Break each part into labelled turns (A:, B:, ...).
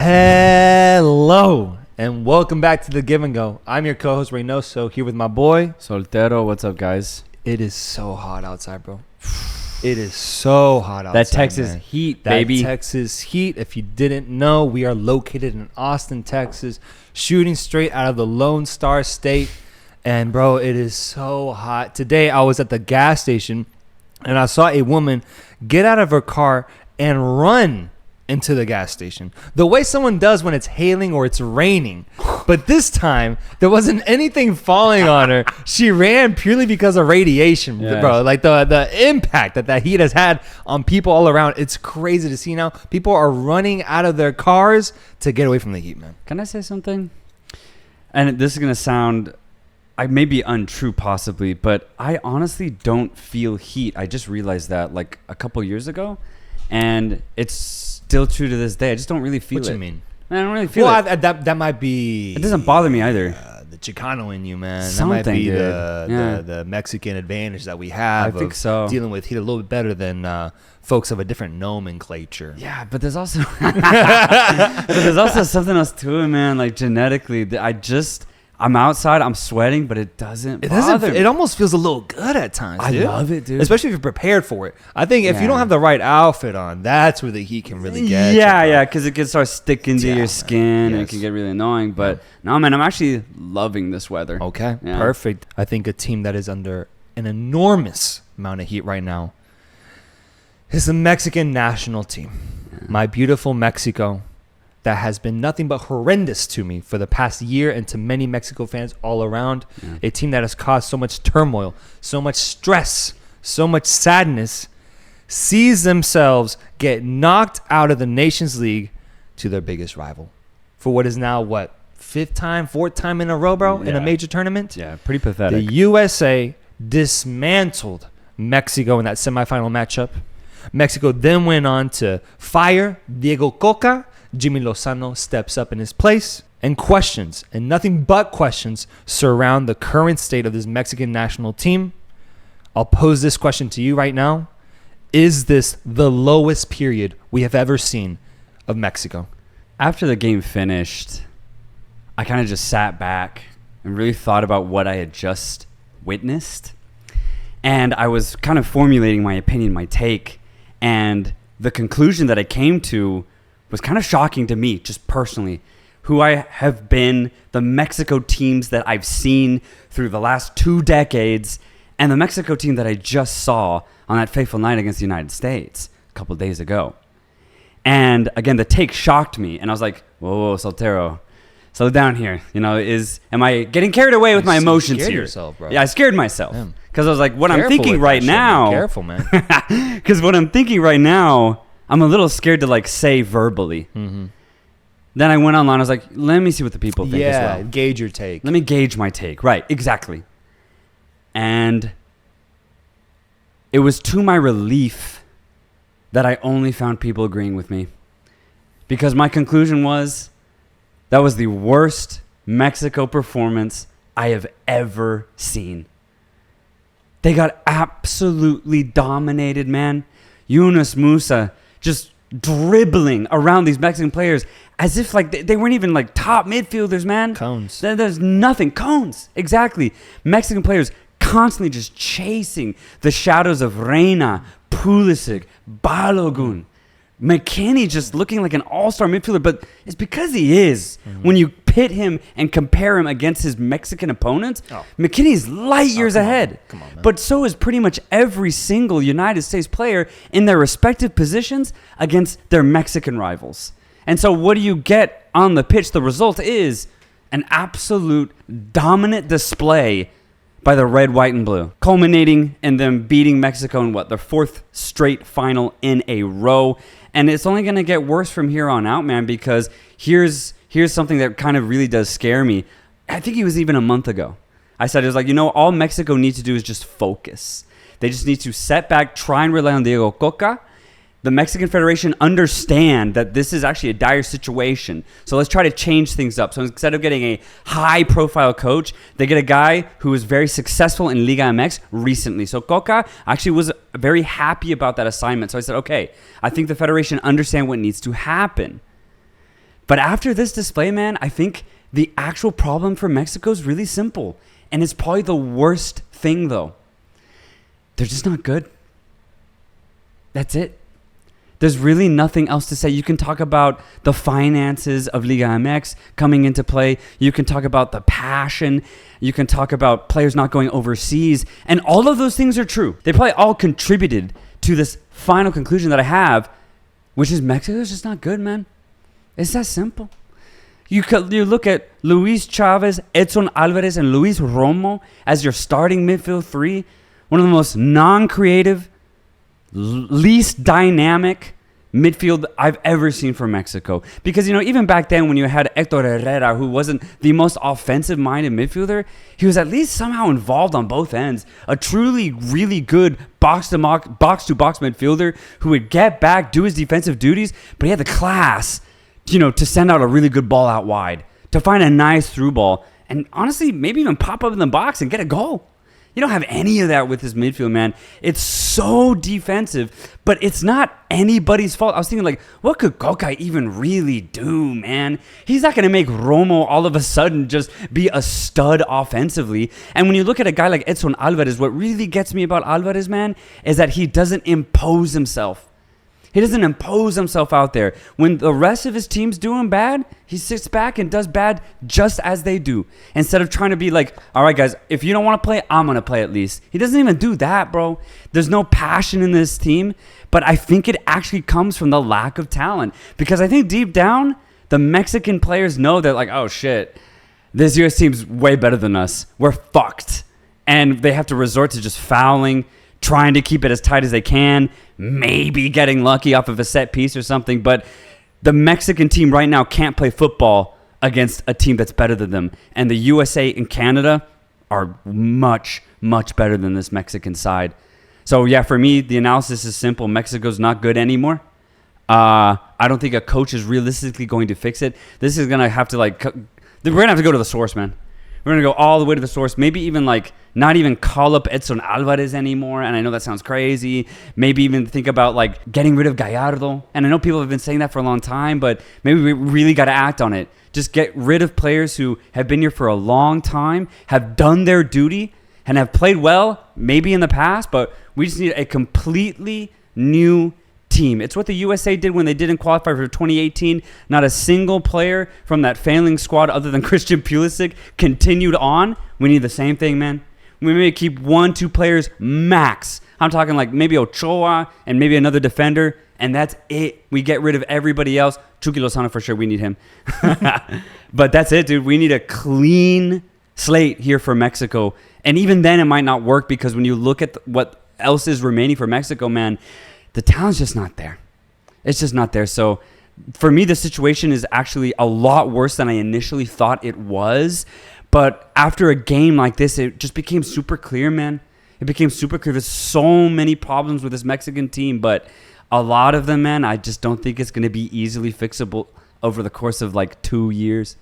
A: Hello and welcome back to The Give and Go. I'm your co-host Reynoso, here with my boy
B: Soltero. What's up, guys?
A: It is so hot outside, bro. It is so hot outside.
B: That Texas heat, baby.
A: That Texas heat. If you didn't know, we are located in Austin, Texas, shooting straight out of the Lone Star State. And bro, it is so hot. Today I was at the gas station and I saw a woman get out of her car and run into the gas station the way someone does when it's hailing or it's raining. But this time there wasn't anything falling on her. She ran purely because of radiation, bro. Like the impact that heat has had on people all around. It's crazy to see now. People are running out of their cars to get away from the heat, man.
B: Can I say something? And this is gonna sound, I may be untrue possibly, but I honestly don't feel heat. I just realized that like a couple years ago, and it's still true to this day. I just don't really feel it.
A: What you mean?
B: Man, I don't really feel it.
A: Well, that might be...
B: It doesn't bother me either.
A: The Chicano in you, man.
B: Something,
A: that might be
B: dude.
A: the Mexican advantage that we have.
B: I think so.
A: Dealing with heat a little bit better than folks of a different nomenclature.
B: Yeah, but there's also... there's also something else to it, man. Like genetically, I'm outside, I'm sweating, but it doesn't bother me.
A: It almost feels a little good at times, dude.
B: I love it, dude.
A: Especially if you're prepared for it. I think if you don't have the right outfit on, that's where the heat can really get you.
B: Yeah, because it can start sticking to your skin and it can get really annoying. But no, man, I'm actually loving this weather.
A: Okay, perfect. I think a team that is under an enormous amount of heat right now is the Mexican national team. Yeah. My beautiful Mexico. That has been nothing but horrendous to me for the past year and to many Mexico fans all around. Yeah. A team that has caused so much turmoil, so much stress, so much sadness, sees themselves get knocked out of the Nations League to their biggest rival for what is now, fourth time in a row, bro, in a major tournament?
B: Yeah, pretty pathetic.
A: The USA dismantled Mexico in that semifinal matchup. Mexico then went on to fire Diego Coca. Jimmy Lozano steps up in his place, and questions, and nothing but questions, surround the current state of this Mexican national team. I'll pose this question to you right now. Is this the lowest period we have ever seen of Mexico?
B: After the game finished, I kind of just sat back and really thought about what I had just witnessed. And I was kind of formulating my opinion, my take, and the conclusion that I came to was kind of shocking to me, just personally, who I have been, the Mexico teams that I've seen through the last 2 decades, and the Mexico team that I just saw on that fateful night against the United States a couple of days ago. And again, the take shocked me, and I was like, whoa, Soltero, slow down here. Am I getting carried away with my emotions here?
A: You scared yourself, bro.
B: Yeah, I scared myself. Because I was like,
A: I'm
B: thinking right now...
A: Careful, man.
B: Because what I'm thinking right now... I'm a little scared to say verbally. Mm-hmm. Then I went online. I was like, let me see what the people think as well.
A: Yeah, gauge your take.
B: Let me gauge my take. Right, exactly. And it was to my relief that I only found people agreeing with me. Because my conclusion was that was the worst Mexico performance I have ever seen. They got absolutely dominated, man. Yunus Musa just dribbling around these Mexican players as if they weren't even top midfielders, man.
A: Cones.
B: There's nothing. Cones. Exactly. Mexican players constantly just chasing the shadows of Reyna, Pulisic, Balogun. McKinney just looking like an all-star midfielder, but it's because he is. Mm-hmm. When you pit him and compare him against his Mexican opponents, McKinney's light years ahead.
A: Come on, man.
B: But so is pretty much every single United States player in their respective positions against their Mexican rivals. And so what do you get on the pitch? The result is an absolute dominant display by the red, white, and blue, culminating in them beating Mexico in their 4th straight final in a row. And it's only going to get worse from here on out, man, because here's something that kind of really does scare me. I think it was even a month ago. I said, it was all Mexico needs to do is just focus. They just need to set back, try and rely on Diego Coca. The Mexican Federation understand that this is actually a dire situation. So let's try to change things up. So instead of getting a high-profile coach, they get a guy who was very successful in Liga MX recently. So Coca actually was very happy about that assignment. So I said, okay, I think the Federation understand what needs to happen. But after this display, man, I think the actual problem for Mexico is really simple. And it's probably the worst thing, though. They're just not good. That's it. There's really nothing else to say. You can talk about the finances of Liga MX coming into play. You can talk about the passion. You can talk about players not going overseas. And all of those things are true. They probably all contributed to this final conclusion that I have, which is Mexico's just not good, man. It's that simple. You look at Luis Chavez, Edson Alvarez, and Luis Romo as your starting midfield three. One of the most non-creative, least dynamic midfield I've ever seen for Mexico. Because, even back then when you had Hector Herrera, who wasn't the most offensive-minded midfielder, he was at least somehow involved on both ends. A truly, really good box-to-box midfielder who would get back, do his defensive duties, but he had the class, to send out a really good ball out wide, to find a nice through ball, and honestly, maybe even pop up in the box and get a goal. You don't have any of that with this midfield, man. It's so defensive, but it's not anybody's fault. I was thinking, what could Coca even really do, man? He's not going to make Romo all of a sudden just be a stud offensively. And when you look at a guy like Edson Alvarez, what really gets me about Alvarez, man, is that he doesn't impose himself. He doesn't impose himself out there. When the rest of his team's doing bad, he sits back and does bad just as they do. Instead of trying to be like, all right, guys, if you don't want to play, I'm going to play at least. He doesn't even do that, bro. There's no passion in this team. But I think it actually comes from the lack of talent. Because I think deep down, the Mexican players know that, oh, shit, this US team's way better than us. We're fucked. And they have to resort to just fouling, trying to keep it as tight as they can, maybe getting lucky off of a set piece or something. But the Mexican team right now can't play football against a team that's better than them. And the USA and Canada are much, much better than this Mexican side. So, yeah, for me, the analysis is simple. Mexico's not good anymore. I don't think a coach is realistically going to fix it. This is going to have to, we're going to have to go to the source, man. We're going to go all the way to the source. Maybe even not even call up Edson Alvarez anymore. And I know that sounds crazy. Maybe even think about getting rid of Gallardo. And I know people have been saying that for a long time, but maybe we really got to act on it. Just get rid of players who have been here for a long time, have done their duty, and have played well, maybe in the past, but we just need a completely new team. It's what the USA did when they didn't qualify for 2018. Not a single player from that failing squad other than Christian Pulisic continued on. We need the same thing, man. We may keep 1-2 players max. I'm talking maybe Ochoa and maybe another defender, and that's it. We get rid of everybody else. Chucky Lozano for sure, we need him. But that's it, dude. We need a clean slate here for Mexico. And even then, it might not work because when you look at what else is remaining for Mexico, man, the talent's just not there. It's just not there. So for me, the situation is actually a lot worse than I initially thought it was. But after a game like this, it just became super clear, man. It became super clear. There's so many problems with this Mexican team, but a lot of them, man, I just don't think it's going to be easily fixable over the course of 2 years.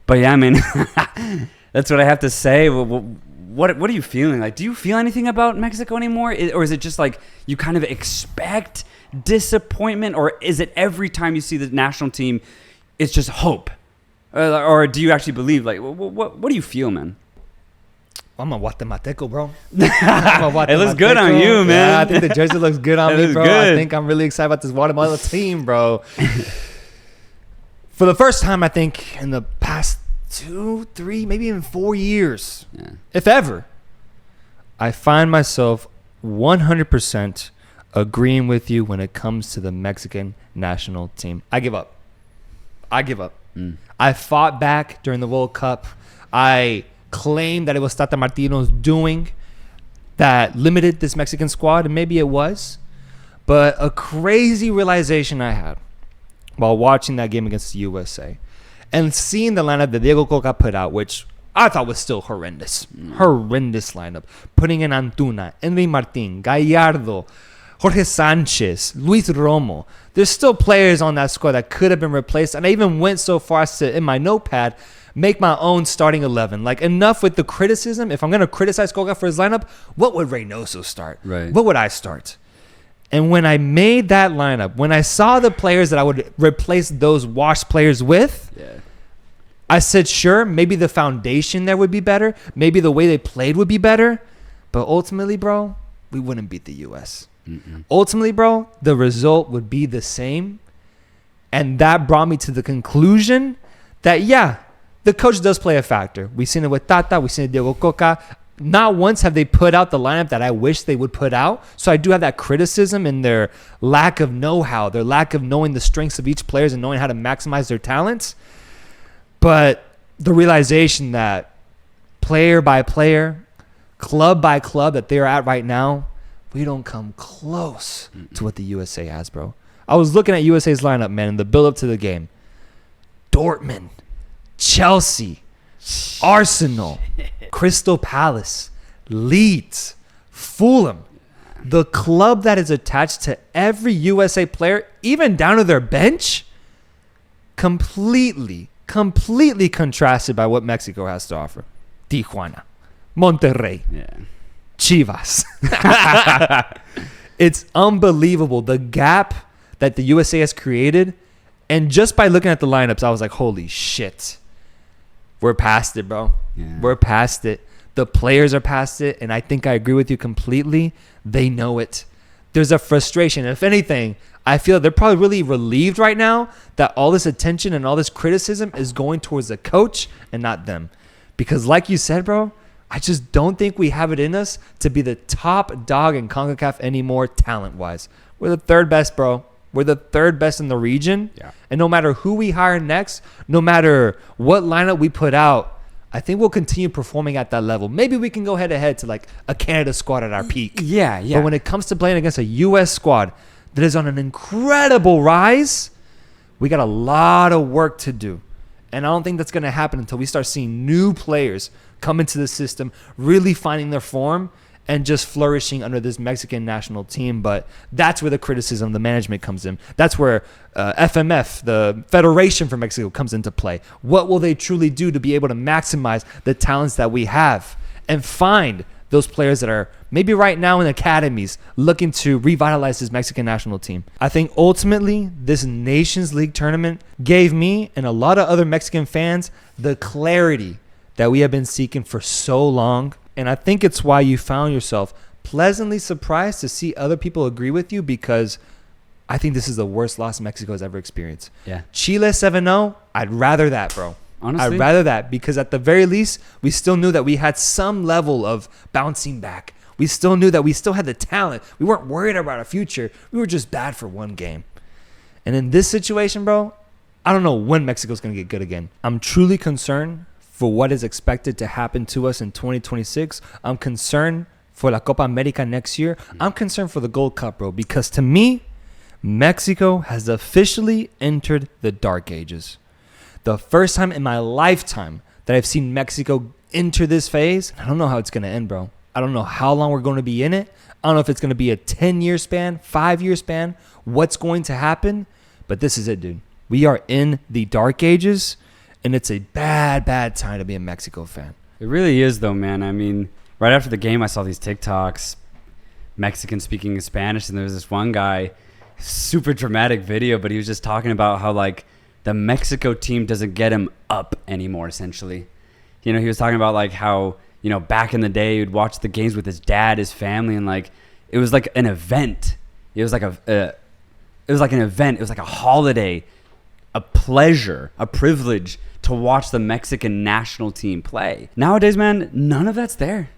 B: But yeah, man, that's what I have to say. What are you feeling? Do you feel anything about Mexico anymore? Or is it just you kind of expect disappointment? Or is it every time you see the national team, it's just hope? Or do you actually believe? What do you feel, man?
A: I'm a Guatemateco, bro.
B: It looks good on you, man.
A: Yeah, I think the jersey looks good on me, bro.
B: Good.
A: I think I'm really excited about this Guatemala team, bro. For the first time, I think, in the past 2, 3, maybe even 4 years, if ever, I find myself 100% agreeing with you when it comes to the Mexican national team. I give up. I fought back during the World Cup. I claimed that it was Tata Martino's doing that limited this Mexican squad, and maybe it was. But a crazy realization I had while watching that game against the USA and seeing the lineup that Diego Coca put out, which I thought was still horrendous. Horrendous lineup. Putting in Antuna, Henry Martin, Gallardo, Jorge Sanchez, Luis Romo. There's still players on that squad that could have been replaced. And I even went so far as to, in my notepad, make my own starting 11. Enough with the criticism. If I'm going to criticize Coca for his lineup, what would Reynoso start?
B: Right.
A: What would I start? And when I made that lineup, when I saw the players that I would replace those washed players with, I said, sure, maybe the foundation there would be better. Maybe the way they played would be better. But ultimately, bro, we wouldn't beat the U.S. Ultimately, bro, the result would be the same. And that brought me to the conclusion that, yeah, the coach does play a factor. We've seen it with Tata. We've seen it with Diego Coca. Not once have they put out the lineup that I wish they would put out. So I do have that criticism in their lack of know-how, their lack of knowing the strengths of each player and knowing how to maximize their talents. But the realization that player by player, club by club that they're at right now, we don't come close to what the USA has, bro. I was looking at USA's lineup, man, in the build-up to the game. Dortmund, Chelsea, Arsenal, Crystal Palace, Leeds, Fulham. The club that is attached to every USA player, even down to their bench, completely contrasted by what Mexico has to offer. Tijuana, Monterrey, Chivas. It's unbelievable, the gap that the USA has created. And just by looking at the lineups, I was like, holy shit. We're past it, bro. Yeah. We're past it. The players are past it. And I think I agree with you completely. They know it. There's a frustration. If anything, I feel they're probably really relieved right now that all this attention and all this criticism is going towards the coach and not them. Because like you said, bro, I just don't think we have it in us to be the top dog in CONCACAF anymore talent-wise. We're the third best, bro. We're the third best in the region. Yeah. And no matter who we hire next, no matter what lineup we put out, I think we'll continue performing at that level. Maybe we can go head-to-head to like a Canada squad at our peak.
B: Yeah.
A: But when it comes to playing against a U.S. squad that is on an incredible rise, we got a lot of work to do. And I don't think that's going to happen until we start seeing new players come into the system, really finding their form and just flourishing under this Mexican national team. But that's where the criticism of the management comes in. That's where FMF, the Federation for Mexico, comes into play. What will they truly do to be able to maximize the talents that we have and find those players that are maybe right now in academies looking to revitalize this Mexican national team? I think ultimately this Nations League tournament gave me and a lot of other Mexican fans the clarity that we have been seeking for so long. And I think it's why you found yourself pleasantly surprised to see other people agree with you, because I think this is the worst loss Mexico has ever experienced. Yeah. Chile 7-0, I'd rather that, bro. Honestly? I'd rather that, because at the very least, we still knew that we had some level of bouncing back. We still knew that we still had the talent. We weren't worried about our future. We were just bad for one game. And in this situation, bro, I don't know when Mexico's going to get good again. I'm truly concerned for what is expected to happen to us in 2026. I'm concerned for La Copa America next year. I'm concerned for the Gold Cup, bro, because to me, Mexico has officially entered the dark ages. The first time in my lifetime that I've seen Mexico enter this phase. I don't know how it's going to end, bro. I don't know how long we're going to be in it. I don't know if it's going to be a 10-year span, 5-year span, what's going to happen. But this is it, dude. We are in the dark ages. And it's a bad, bad time to be a Mexico fan.
B: It really is, though, man. I mean, right after the game, I saw these TikToks, Mexican speaking in Spanish, and there was this one guy, super dramatic video, but he was just talking about how, like, the Mexico team doesn't get him up anymore, essentially. You know, he was talking about, like, how, you know, back in the day, he'd watch the games with his dad, his family, and, like, it was like an event. It was like an event. It was like a holiday, a pleasure, a privilege to watch the Mexican national team play. Nowadays, man, none of that's there.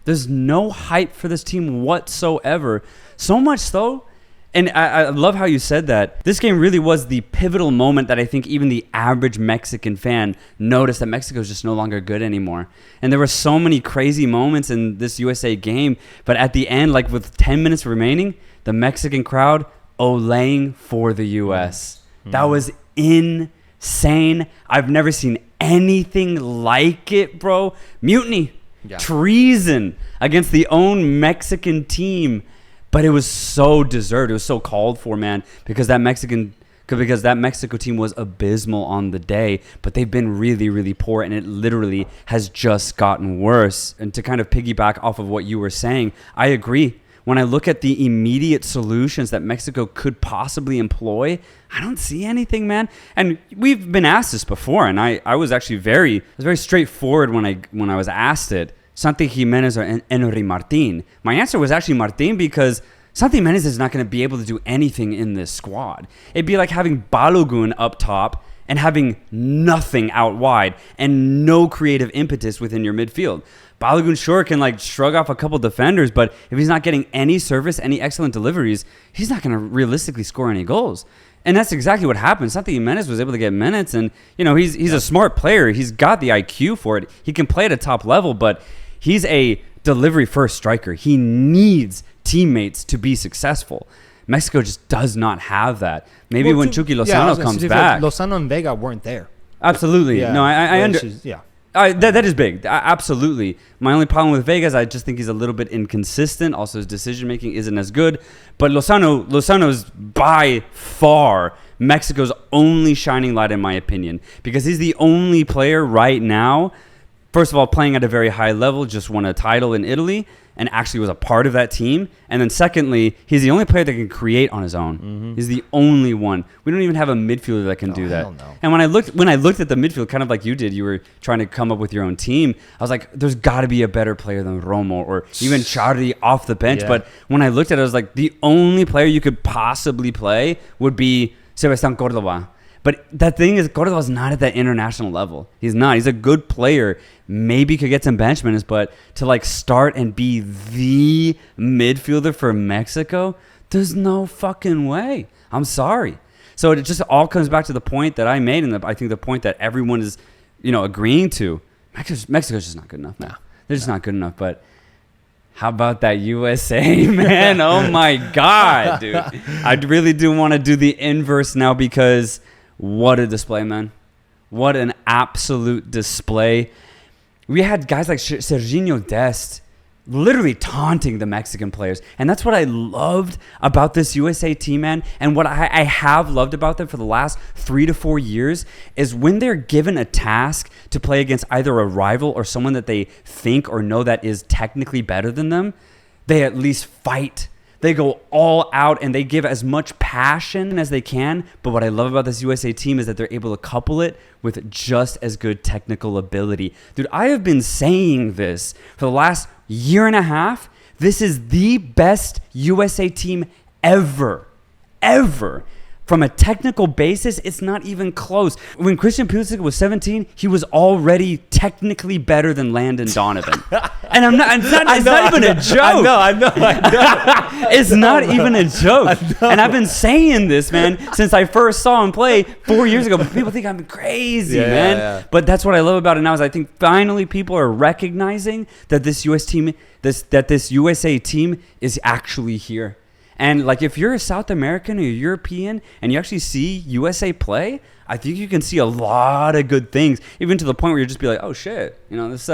B: There's no hype for this team whatsoever. So much so, and I love how you said that. This game really was the pivotal moment that I think even the average Mexican fan noticed that Mexico is just no longer good anymore. And there were so many crazy moments in this USA game, but at the end, like with 10 minutes remaining, the Mexican crowd olaying for the US. That was insane. I've never seen anything like it, bro. Mutiny, treason against the own Mexican team, but it was so deserved. It was so called for, man, because that Mexico team was abysmal on the day, but they've been really, really poor, and it literally has just gotten worse. And to kind of piggyback off of what you were saying, I agree. when I look at the immediate solutions that Mexico could possibly employ, I don't see anything, man. And we've been asked this before, and I was actually very straightforward when I was asked it. Santi Jimenez or Henry Martin. My answer was actually Martin because Santi Jimenez is not going to be able to do anything in this squad. It'd be like having Balogun up top and having nothing out wide and no creative impetus within your midfield. Balogun sure can like shrug off a couple defenders, but if he's not getting any service, any excellent deliveries, he's not going to realistically score any goals. And that's exactly what happened. Santi Jimenez was able to get minutes, and he's a smart player. He's got the IQ for it. He can play at a top level, but he's a delivery-first striker. He needs teammates to be successful. Mexico just does not have that. Maybe when Chucky Lozano comes back.
A: Lozano and Vega weren't there.
B: Absolutely.
A: Yeah.
B: No, I understand.
A: Yeah.
B: That is big. Absolutely. My only problem with Vega is I just think he's a little bit inconsistent. Also, his decision-making isn't as good. But Lozano's by far Mexico's only shining light, in my opinion, because he's the only player right now, first of all, playing at a very high level, just won a title in Italy, and actually was a part of that team. And then secondly, he's the only player that can create on his own. Mm-hmm. He's the only one. We don't even have a midfielder that can do that.
A: Hell no.
B: And when I looked at the midfield, kind of like you did, you were trying to come up with your own team. I was like, there's got to be a better player than Romo or even Charlie off the bench.
A: Yeah.
B: But when I looked at it, I was like, the only player you could possibly play would be Sebastián Córdoba. But that thing is, Cordoba's not at that international level. He's not. He's a good player. Maybe could get some bench minutes, but to like start and be the midfielder for Mexico, there's no fucking way. I'm sorry. So it just all comes back to the point that I made, and I think the point that everyone is, agreeing to. Mexico's just not good enough. No, they're just not good enough. But how about that USA, man? Oh my God, dude. I really do want to do the inverse now because what a display, man. What an absolute display. We had guys like Serginho Dest literally taunting the Mexican players. And that's what I loved about this USA team, man. And what I have loved about them for the last 3 to 4 years is when they're given a task to play against either a rival or someone that they think or know that is technically better than them, they at least fight. They go all out and they give as much passion as they can. But what I love about this USA team is that they're able to couple it with just as good technical ability. Dude, I have been saying this for the last year and a half. This is the best USA team ever. From a technical basis, it's not even close. When Christian Pulisic was 17, he was already technically better than Landon Donovan. And it's not even a joke.
A: I know.
B: It's not even a joke. And I've been saying this, man, since I first saw him play 4 years ago. But people think I'm crazy, man. Yeah. But that's what I love about it now is I think finally people are recognizing that this this USA team is actually here. And like if you're a South American or European and you actually see USA play, I think you can see a lot of good things, even to the point where you'll just be like, oh shit, this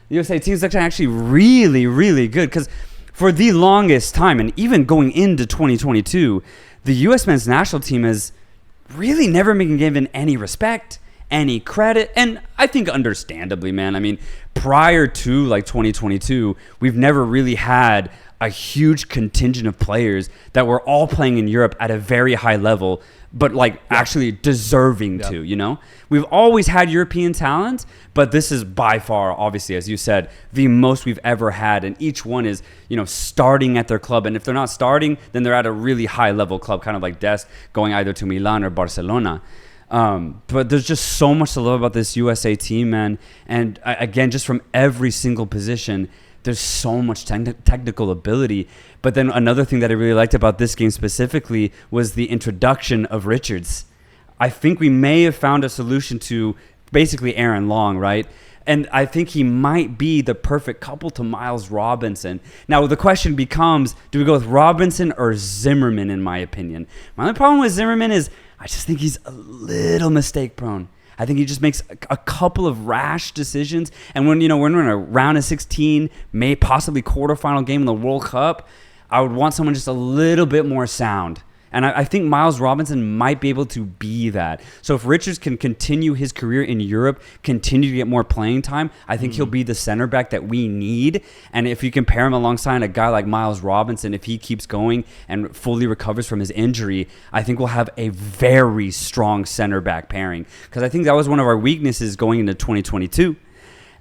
B: USA team is actually really, really good. Because for the longest time, and even going into 2022, the U.S. men's national team has really never been given any respect, any credit, and I think understandably, man. I mean, prior to like 2022, we've never really had a huge contingent of players that were all playing in Europe at a very high level, but actually deserving to, We've always had European talent, but this is by far, obviously, as you said, the most we've ever had. And each one is, starting at their club. And if they're not starting, then they're at a really high level club, kind of like Dest going either to Milan or Barcelona. But there's just so much to love about this USA team, man. And again, just from every single position, there's so much technical ability. But then another thing that I really liked about this game specifically was the introduction of Richards. I think we may have found a solution to basically Aaron Long, right? And I think he might be the perfect couple to Miles Robinson. Now, the question becomes, do we go with Robinson or Zimmerman, in my opinion? My only problem with Zimmerman is I just think he's a little mistake prone. I think he just makes a couple of rash decisions. And when we're in a round of 16, possibly quarterfinal game in the World Cup, I would want someone just a little bit more sound. And I think Miles Robinson might be able to be that. So if Richards can continue his career in Europe, continue to get more playing time, I think he'll be the center back that we need. And if you compare him alongside a guy like Miles Robinson, if he keeps going and fully recovers from his injury, I think we'll have a very strong center back pairing. Because I think that was one of our weaknesses going into 2022.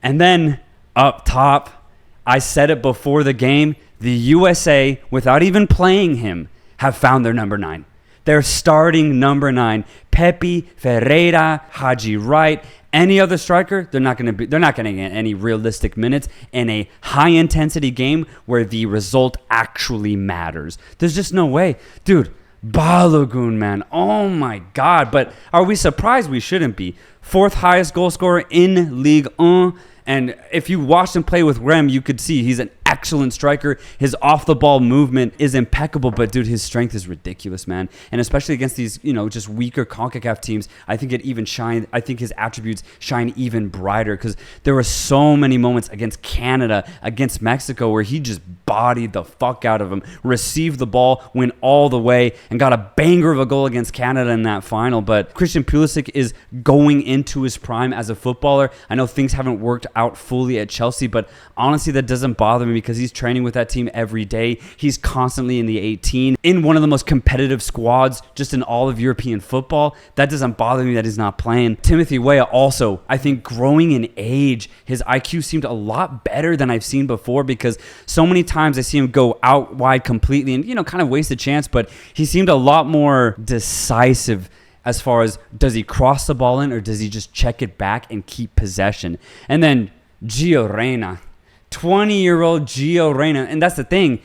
B: And then up top, I said it before the game, the USA, without even playing him, have found their number 9. Their starting number 9, Pepe, Ferreira, Haji Wright, any other striker, they're not going to get any realistic minutes in a high intensity game where the result actually matters. There's just no way. Dude, Balogun, man. Oh my God. But are we surprised? We shouldn't be. 4th highest goal scorer in Ligue 1. And if you watched him play with Rem, you could see he's an excellent striker. His off-the-ball movement is impeccable, but, dude, his strength is ridiculous, man. And especially against these, just weaker CONCACAF teams, I think his attributes shine even brighter because there were so many moments against Canada, against Mexico, where he just bodied the fuck out of him, received the ball, went all the way, and got a banger of a goal against Canada in that final. But Christian Pulisic is going into his prime as a footballer. I know things haven't worked out fully at Chelsea, but honestly that doesn't bother me because he's training with that team every day. He's constantly in the 18 in one of the most competitive squads just in all of European football. That doesn't bother me that he's not playing. Timothy Weah also, I think, growing in age, his IQ seemed a lot better than I've seen before because so many times I see him go out wide completely and kind of waste a chance, but he seemed a lot more decisive as far as does he cross the ball in or does he just check it back and keep possession. And then Gio Reyna, 20-year-old Gio Reyna. And that's the thing.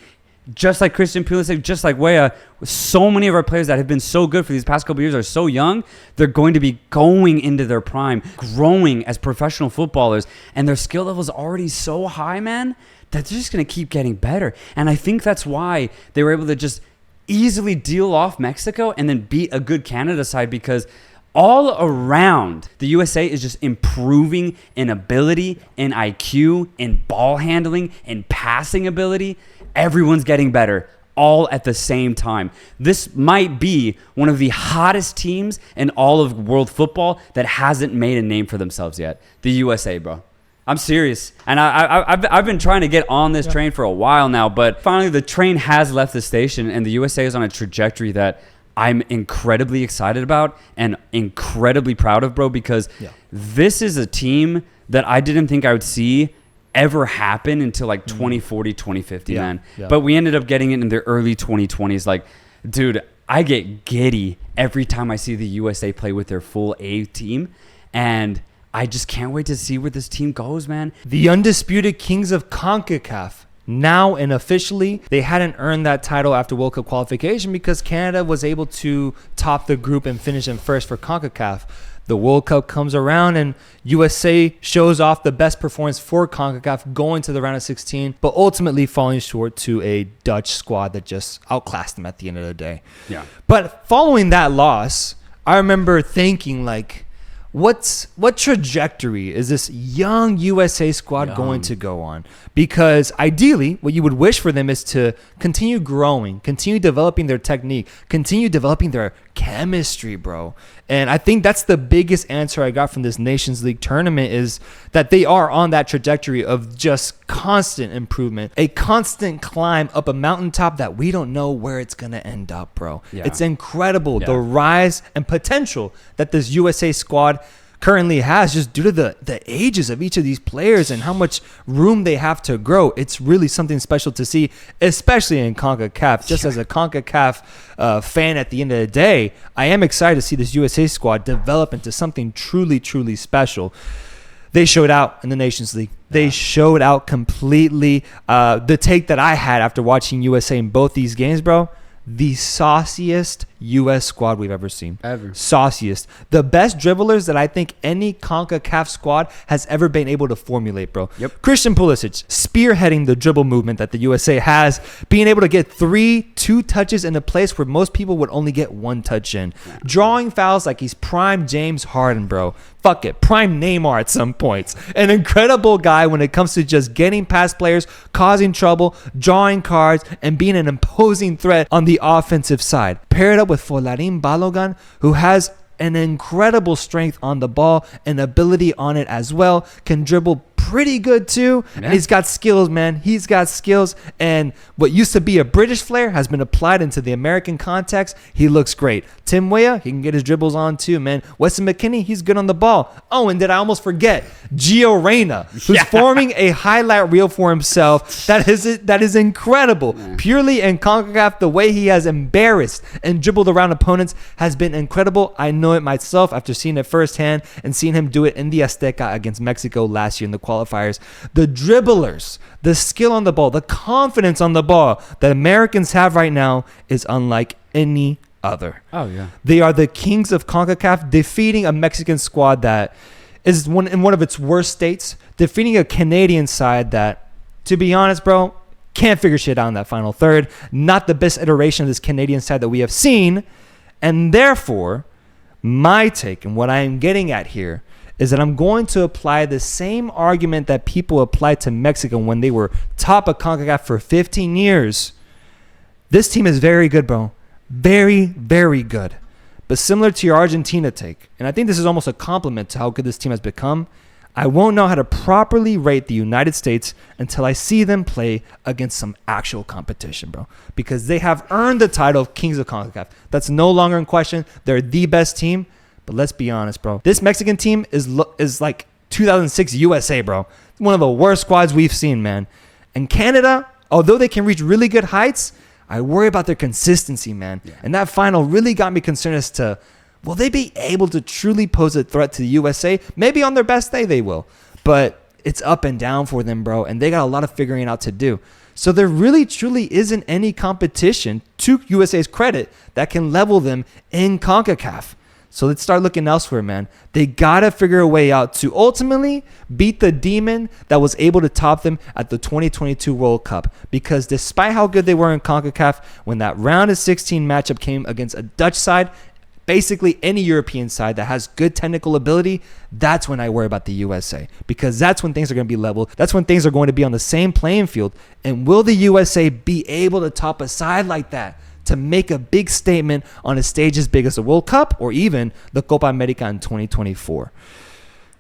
B: Just like Christian Pulisic, just like Weah, so many of our players that have been so good for these past couple of years are so young, they're going to be going into their prime, growing as professional footballers, and their skill level is already so high, man, that they're just going to keep getting better. And I think that's why they were able to just easily deal off Mexico and then beat a good Canada side because all around the USA is just improving in ability, in IQ, in ball handling, in passing ability. Everyone's getting better all at the same time. This might be one of the hottest teams in all of world football that hasn't made a name for themselves yet. The USA, bro. I'm serious. And I've been trying to get on this train for a while now, but finally the train has left the station and the USA is on a trajectory that I'm incredibly excited about and incredibly proud of, bro, because this is a team that I didn't think I would see ever happen until like 2040, 2050, man. Yeah. But we ended up getting it in the early 2020s. Like, dude, I get giddy every time I see the USA play with their full A team. And I just can't wait to see where this team goes, man.
A: The undisputed Kings of CONCACAF. Now and officially, they hadn't earned that title after World Cup qualification because Canada was able to top the group and finish in first for CONCACAF. The World Cup comes around and USA shows off the best performance for CONCACAF going to the round of 16, but ultimately falling short to a Dutch squad that just outclassed them at the end of the day.
B: Yeah.
A: But following that loss, I remember thinking like, what trajectory is this young USA squad going to go on? Because ideally, what you would wish for them is to continue growing, continue developing their technique, continue developing their chemistry, bro. And I think that's the biggest answer I got from this Nations League tournament is that they are on that trajectory of just constant improvement, a constant climb up a mountaintop that we don't know where it's going to end up, bro. Yeah. It's incredible, the rise and potential that this USA squad currently has just due to the ages of each of these players and how much room they have to grow. It's really something special to see, especially in CONCACAF. Just as a CONCACAF fan at the end of the day, I am excited to see this USA squad develop into something truly, truly special. They showed out in the Nations League. They showed out completely. The take that I had after watching USA in both these games, bro, the sauciest U.S. squad we've ever seen.
B: Ever.
A: Sauciest. The best dribblers that I think any CONCACAF squad has ever been able to formulate, bro.
B: Yep.
A: Christian Pulisic spearheading the dribble movement that the USA has, being able to get 2 touches in a place where most people would only get 1 touch in. Drawing fouls like he's prime James Harden, bro. Fuck it. Prime Neymar at some points. An incredible guy when it comes to just getting past players, causing trouble, drawing cards, and being an imposing threat on the offensive side. Paired up with Folarin Balogun, who has an incredible strength on the ball and ability on it as well. Can dribble pretty good too. Yeah. And he's got skills, man. He's got skills. And what used to be a British flair has been applied into the American context. He looks great. Tim Weah, he can get his dribbles on too, man. Weston McKennie, he's good on the ball. Oh, and did I almost forget Gio Reyna, who's forming a highlight reel for himself. That is incredible. Yeah. Purely in CONCACAF, the way he has embarrassed and dribbled around opponents has been incredible. I know it myself after seeing it firsthand and seeing him do it in the Azteca against Mexico last year in the qualifiers. The dribblers, the skill on the ball, the confidence on the ball that Americans have right now is unlike any other.
B: Oh, yeah.
A: They are the kings of CONCACAF, defeating a Mexican squad that is in one of its worst states, defeating a Canadian side that, to be honest, bro, can't figure shit out in that final third. Not the best iteration of this Canadian side that we have seen. And therefore, my take and what I am getting at here is that I'm going to apply the same argument that people applied to Mexico when they were top of CONCACAF for 15 years. This team is very good, bro. Very, very good. But similar to your Argentina take, and I think this is almost a compliment to how good this team has become, I won't know how to properly rate the United States until I see them play against some actual competition, bro. Because they have earned the title of Kings of CONCACAF. That's no longer in question. They're the best team. But let's be honest, bro. This Mexican team is like 2006 USA, bro. One of the worst squads we've seen, man. And Canada, although they can reach really good heights, I worry about their consistency, man. Yeah. And that final really got me concerned as to, will they be able to truly pose a threat to the USA? Maybe on their best day they will. But it's up and down for them, bro. And they got a lot of figuring out to do. So there really, truly isn't any competition, to USA's credit, that can level them in CONCACAF. So let's start looking elsewhere, man. They got to figure a way out to ultimately beat the demon that was able to top them at the 2022 World Cup. Because despite how good they were in CONCACAF, when that round of 16 matchup came against a Dutch side, basically any European side that has good technical ability, that's when I worry about the USA. Because that's when things are going to be level. That's when things are going to be on the same playing field. And will the USA be able to top a side like that to make a big statement on a stage as big as the World Cup or even the Copa America in 2024?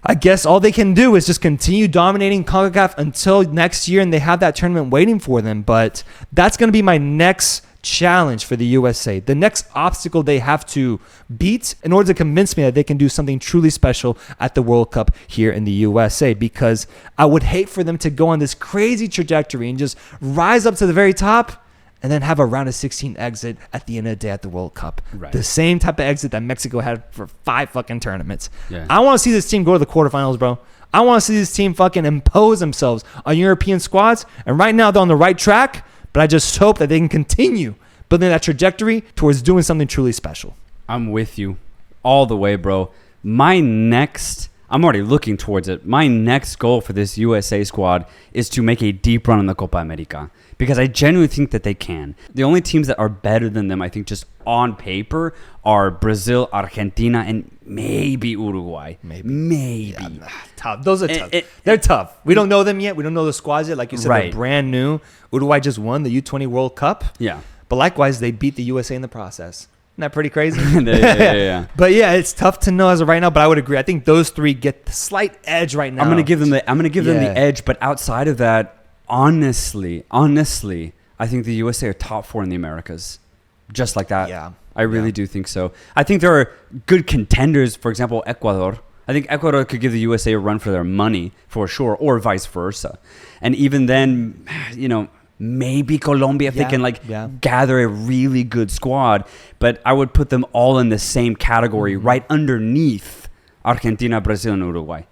A: I guess all they can do is just continue dominating CONCACAF until next year and they have that tournament waiting for them. But that's going to be my next challenge for the USA. The next obstacle they have to beat in order to convince me that they can do something truly special at the World Cup here in the USA. Because I would hate for them to go on this crazy trajectory and just rise up to the very top and then have a round of 16 exit at the end of the day at the World Cup. Right. The same type of exit that Mexico had for 5 fucking tournaments. Yeah. I want to see this team go to the quarterfinals, bro. I want to see this team fucking impose themselves on European squads. And right now they're on the right track, but I just hope that they can continue building that trajectory towards doing something truly special.
B: I'm with you all the way, bro. I'm already looking towards it. My next goal for this USA squad is to make a deep run in the Copa America. Because I genuinely think that they can. The only teams that are better than them, I think, just on paper, are Brazil, Argentina, and maybe Uruguay. Maybe.
A: Yeah, tough. Those are tough. They're tough. We don't know them yet. We don't know the squads yet. Like you said, They're brand new. Uruguay just won the U20 World Cup.
B: Yeah.
A: But likewise, they beat the USA in the process. Isn't that pretty crazy?
B: Yeah.
A: But yeah, it's tough to know as of right now. But I would agree. I think those 3 get the slight edge right now.
B: I'm gonna give them the edge. But outside of that, honestly, I think the USA are top 4 in the Americas, just like that.
A: Yeah,
B: I really do think so. I think there are good contenders. For example, Ecuador. I think Ecuador could give the USA a run for their money for sure, or vice versa. And even then, maybe Colombia if they can gather a really good squad. But I would put them all in the same category, right underneath Argentina, Brazil, and Uruguay.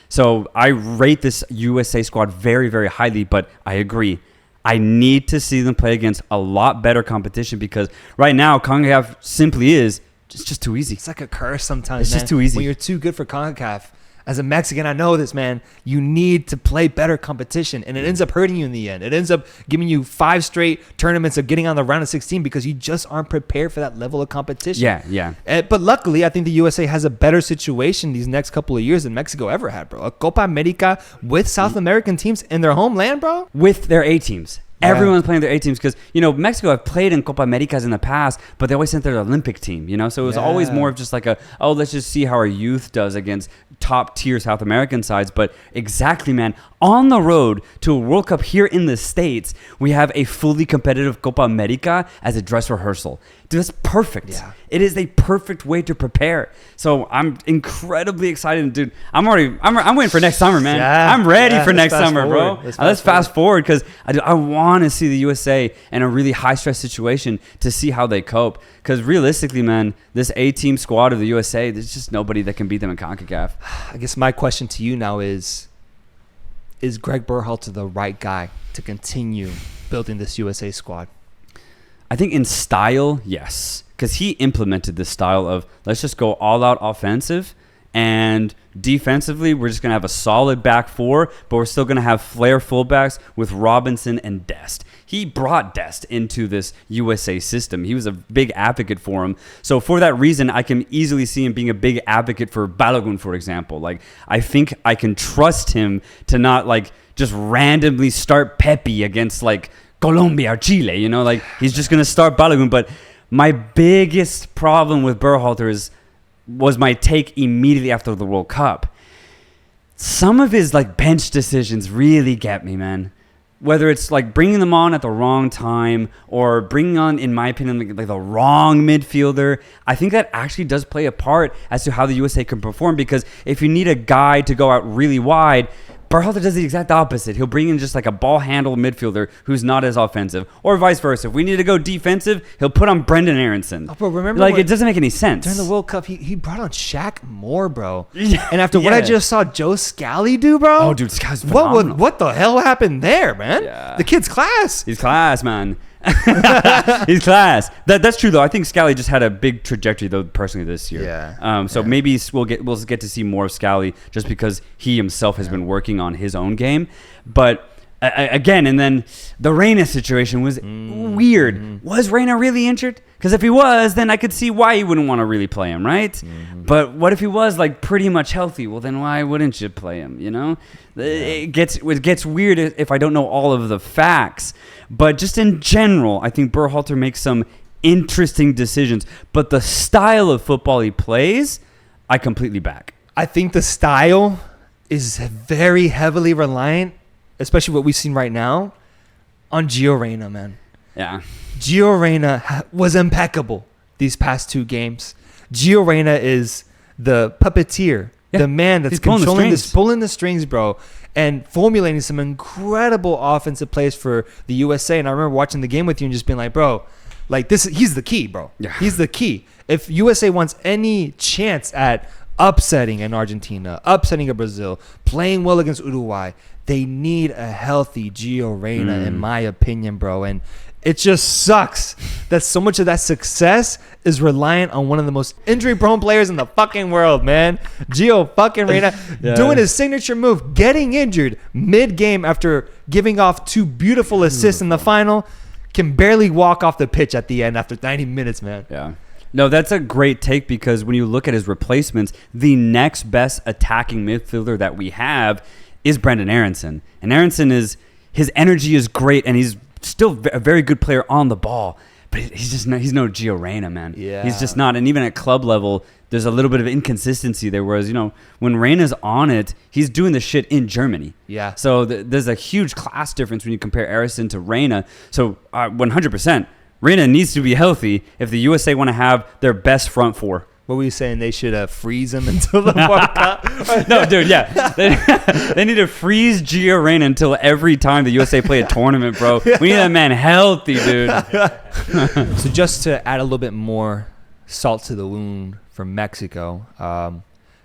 B: So I rate this USA squad very, very highly, but I agree. I need to see them play against a lot better competition because right now CONCACAF simply is just too easy.
A: It's like a curse sometimes.
B: It's just too easy.
A: When you're too good for CONCACAF. As a Mexican, I know this, man. You need to play better competition, and it ends up hurting you in the end. It ends up giving you 5 straight tournaments of getting on the round of 16 because you just aren't prepared for that level of competition.
B: Yeah.
A: But luckily, I think the USA has a better situation these next couple of years than Mexico ever had, bro. A Copa America with South American teams in their homeland, bro.
B: With their A teams. Everyone's playing their A teams because, Mexico have played in Copa Americas in the past, but they always sent their Olympic team, So it was always more of just like let's just see how our youth does against top tier South American sides. But exactly, man, on the road to a World Cup here in the States, we have a fully competitive Copa America as a dress rehearsal. Dude, that's perfect.
A: Yeah.
B: It is a perfect way to prepare. So I'm incredibly excited, dude. I'm waiting for next summer, man.
A: Yeah.
B: I'm ready for next summer, bro.
A: Let's
B: fast forward because I want to see the USA in a really high stress situation to see how they cope. Because realistically, man, this A-team squad of the USA, there's just nobody that can beat them in CONCACAF.
A: I guess my question to you now is Greg Berhalter the right guy to continue building this USA squad?
B: I think in style, yes. Because he implemented this style of let's just go all out offensive, and defensively we're just going to have a solid back four, but we're still going to have flair fullbacks with Robinson and Dest. He brought Dest into this USA system. He was a big advocate for him. So for that reason, I can easily see him being a big advocate for Balogun, for example. Like, I think I can trust him to not just randomly start Pepe against Colombia or Chile, he's just going to start Balogun. But my biggest problem with Berhalter was my take immediately after the World Cup. Some of his bench decisions really get me, man. Whether it's bringing them on at the wrong time or bringing on, in my opinion, the wrong midfielder, I think that actually does play a part as to how the USA can perform. Because if you need a guy to go out really wide, Berhalter does the exact opposite. He'll bring in just a ball handle midfielder who's not as offensive, or vice versa. If we need to go defensive, he'll put on Brendan Aronson.
A: Oh, bro, remember
B: it doesn't make any sense.
A: During the World Cup, he brought on Shaq Moore, bro. And after what I just saw Joe Scally do, bro.
B: Oh, dude, Scally's phenomenal.
A: What the hell happened there, man?
B: Yeah.
A: The kid's class.
B: He's class, man. He's class. That's true though. I think Scally just had a big trajectory though personally this year.
A: Yeah.
B: Maybe we'll get to see more of Scally just because he himself has been working on his own game. But again, and then the Reyna situation was weird. Was Reyna really injured? Because if he was, then I could see why you wouldn't want to really play him, right? But what if he was pretty much healthy? Well, then why wouldn't you play him? It gets weird if I don't know all of the facts. But just in general, I think Berhalter makes some interesting decisions. But the style of football he plays, I completely back.
A: I think the style is very heavily reliant, especially what we've seen right now, on Gio Reyna, man.
B: Yeah.
A: Gio Reyna was impeccable these past 2 games. Gio Reyna is the puppeteer, the man that's pulling the strings, bro, and formulating some incredible offensive plays for the USA. And I remember watching the game with you and just being like, bro, he's the key, bro.
B: Yeah.
A: He's the key. If USA wants any chance at upsetting an Argentina, upsetting a Brazil, playing well against Uruguay, they need a healthy Gio Reyna, in my opinion, bro. And it just sucks that so much of that success is reliant on one of the most injury-prone players in the fucking world, man. Gio fucking Reyna doing his signature move, getting injured mid-game after giving off 2 beautiful assists in the final, can barely walk off the pitch at the end after 90 minutes, man.
B: Yeah. No, that's a great take because when you look at his replacements, the next best attacking midfielder that we have is Brendan Aronson. And Aronson his energy is great and he's still a very good player on the ball, but he's no Gio Reyna, man.
A: Yeah.
B: He's just not. And even at club level, there's a little bit of inconsistency there. Whereas, when Reyna's on it, he's doing the shit in Germany.
A: Yeah.
B: So there's a huge class difference when you compare Aronson to Reyna. So 100%, Reyna needs to be healthy if the USA want to have their best front four.
A: What were you saying? They should freeze him until the World Cup?
B: No, dude, yeah. They need to freeze Gio Reyna until every time the USA play a tournament, bro. We need that man healthy, dude.
A: So just to add a little bit more salt to the wound from Mexico,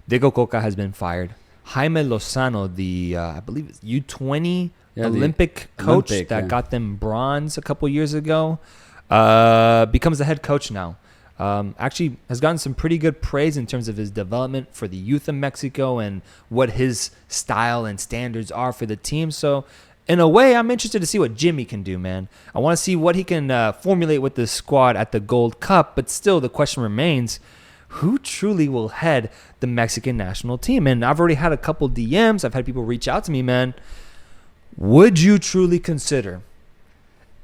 A: Diego Coca has been fired. Jaime Lozano, the I believe it's U20 Olympic coach that got them bronze a couple years ago, becomes the head coach now. Actually has gotten some pretty good praise in terms of his development for the youth of Mexico and what his style and standards are for the team. So in a way, I'm interested to see what Jimmy can do, man. I want to see what he can formulate with this squad at the Gold Cup. But still, the question remains, who truly will head the Mexican national team? And I've already had a couple DMs. I've had people reach out to me, man. Would you truly consider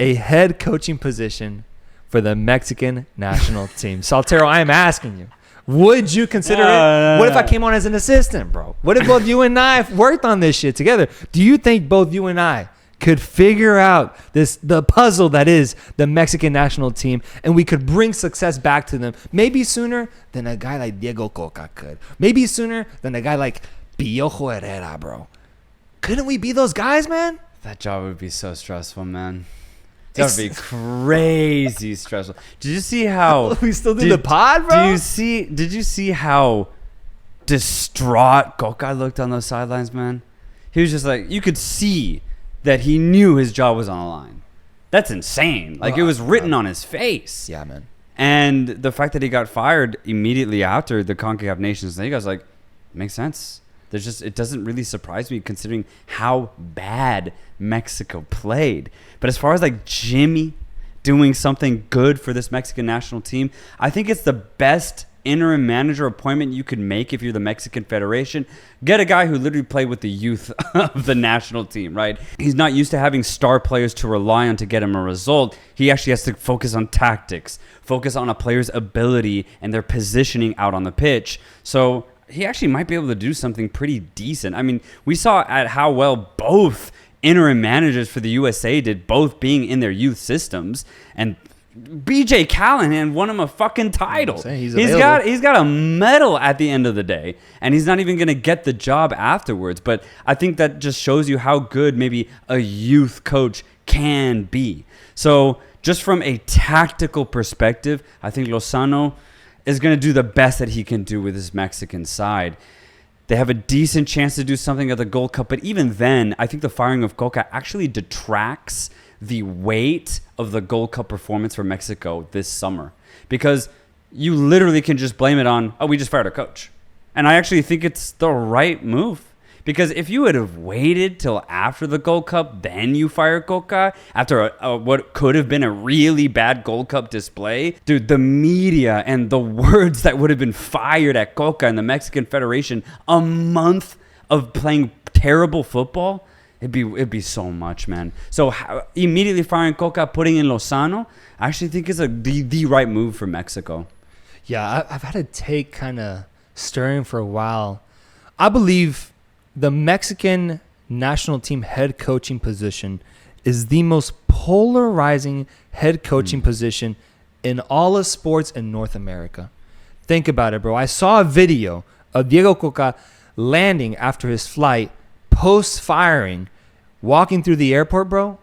A: a head coaching position for the Mexican national team? Soltero, I am asking you. Would you consider it? What if I came on as an assistant, bro? What if both you and I worked on this shit together? Do you think both you and I could figure out the puzzle that is the Mexican national team, and we could bring success back to them? Maybe sooner than a guy like Diego Coca could. Maybe sooner than a guy like Piojo Herrera, bro. Couldn't we be those guys, man?
B: That job would be so stressful, man. That would be crazy stressful. Did you see how
A: we still do the pod, bro?
B: Did you see how distraught Coca looked on those sidelines, man? He was just like, you could see that he knew his job was on the line. That's insane. Like, it was written on his face.
A: Yeah, man.
B: And the fact that he got fired immediately after the CONCACAF Nations League, I was like, makes sense. It doesn't really surprise me considering how bad Mexico played. But as far as like Jimmy doing something good for this Mexican national team, I think it's the best interim manager appointment you could make if you're the Mexican Federation. Get a guy who literally played with the youth of the national team, right? He's not used to having star players to rely on to get him a result. He actually has to focus on tactics, focus on a player's ability and their positioning out on the pitch. So he actually might be able to do something pretty decent. I mean, we saw at how well both interim managers for the USA did, both being in their youth systems. And BJ Callahan won him a fucking title. He's got a medal at the end of the day, and he's not even going to get the job afterwards. But I think that just shows you how good maybe a youth coach can be. So just from a tactical perspective, I think Lozano is going to do the best that he can do with his Mexican side. They have a decent chance to do something at the Gold Cup, but even then, I think the firing of Coca actually detracts the weight of the Gold Cup performance for Mexico this summer, because you literally can just blame it on, we just fired our coach. And I actually think it's the right move, because if you would have waited till after the Gold Cup, then you fire Coca after what could have been a really bad Gold Cup display, dude, the media and the words that would have been fired at Coca and the Mexican Federation a month of playing terrible football, it'd be so much, man. So immediately firing Coca, putting in Lozano, I actually think is the right move for Mexico.
A: Yeah, I've had a take kind of stirring for a while. I believe the Mexican national team head coaching position is the most polarizing head coaching position in all of sports in North America. Think about it, bro. I saw a video of Diego Coca landing after his flight, post-firing, walking through the airport, bro.